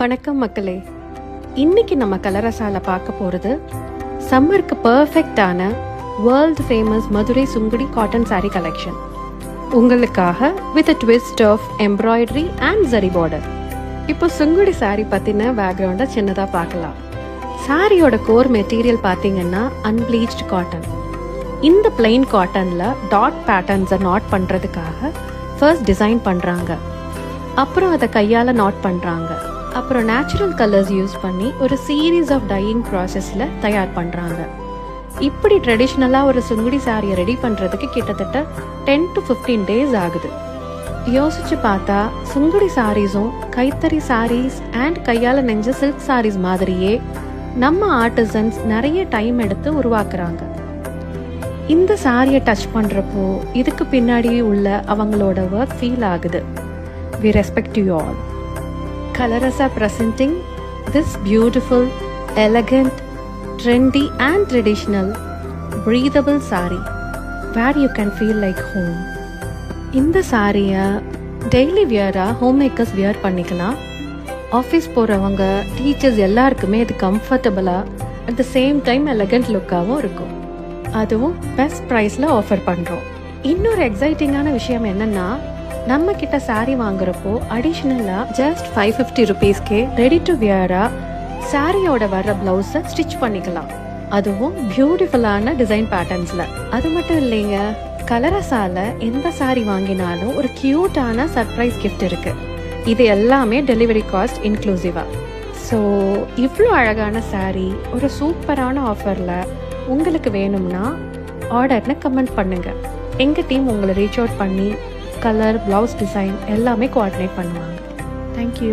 வணக்கம் மக்களே. இன்னைக்கு நம்ம கலரசால பார்க்க போறது சம்மருக்கு பர்ஃபெக்டான world famous Madurai Sungudi cotton sari collection உங்களுக்காக with a twist of embroidery and zari border. இப்போ சுங்குடி சாரி பத்தின பேக்ரவுண்டை சின்னதாக பார்க்கலாம். சாரியோட கோர் மெட்டீரியல் பார்த்தீங்கன்னா அன்பிளீச்டு காட்டன். இந்த பிளெயின் காட்டன்ல டாட் பேட்டர்ன்ஸை நாட் பண்றதுக்காக ஃபர்ஸ்ட் டிசைன் பண்றாங்க, அப்புறம் அதை கையால நாட் பண்றாங்க, அப்புறம் நேச்சுரல் கலர்ஸ் யூஸ் பண்ணி ஒரு சீரீஸ் ஆஃப் டையிங் ப்ராசஸில் தயார் பண்ணுறாங்க. இப்படி ட்ரெடிஷ்னலாக ஒரு சுங்குடி சாரியை ரெடி பண்ணுறதுக்கு கிட்டத்தட்ட 10 to 15 days ஆகுது. யோசிச்சு பார்த்தா சுங்குடி சாரீஸும் கைத்தறி சாரீஸ் அண்ட் கையால் நெஞ்ச சில்க் சாரீஸ் மாதிரியே நம்ம ஆர்டிசன்ஸ் நிறைய டைம் எடுத்து உருவாக்குறாங்க. இந்த சாரியை டச் பண்ணுறப்போ இதுக்கு பின்னாடி உள்ள அவங்களோட ஒர்க் ஃபீல் ஆகுது. We respect you all. Kalarasa presenting this beautiful, elegant, trendy and traditional breathable saree where you can feel like home. இந்த சாரியை டெய்லி வியராக ஹோம் மேக்கர்ஸ் வியர் பண்ணிக்கலாம். ஆஃபீஸ் போகிறவங்க, டீச்சர்ஸ் எல்லாருக்குமே இது கம்ஃபர்டபுளாக at the same time elegant லுக்காகவும் இருக்கும். அதுவும் பெஸ்ட் ப்ரைஸில் ஆஃபர் பண்ணுறோம். இன்னொரு எக்ஸைட்டிங்கான விஷயம் என்னென்னா, நம்ம கிட்ட சாரி வாங்குறப்போ அடிஷ்னலா ஜஸ்ட் 550 rupeesக்கே ரெடி டு வியரா சாரியோட வர்ற பிளவுஸை ஸ்டிச் பண்ணிக்கலாம். அதுவும் பியூட்டிஃபுல்லான டிசைன் பேட்டர்ன்ஸ்ல. அது மட்டும் இல்லைங்க, கலரசால எந்த சாரி வாங்கினாலும் ஒரு கியூட்டான சர்ப்ரைஸ் கிஃப்ட் இருக்கு. இது எல்லாமே டெலிவரி காஸ்ட் இன்க்ளூசிவா. ஸோ இவ்வளோ அழகான சாரி ஒரு சூப்பரான ஆஃபர்ல உங்களுக்கு வேணும்னா ஆர்டர்னு கமெண்ட் பண்ணுங்க. எங்க டீம் உங்களை ரீச் அவுட் பண்ணி கலர், பிளவுஸ் டிசைன் எல்லாமே கோஆர்டினேட் பண்ணுவாங்க. தேங்க்யூ.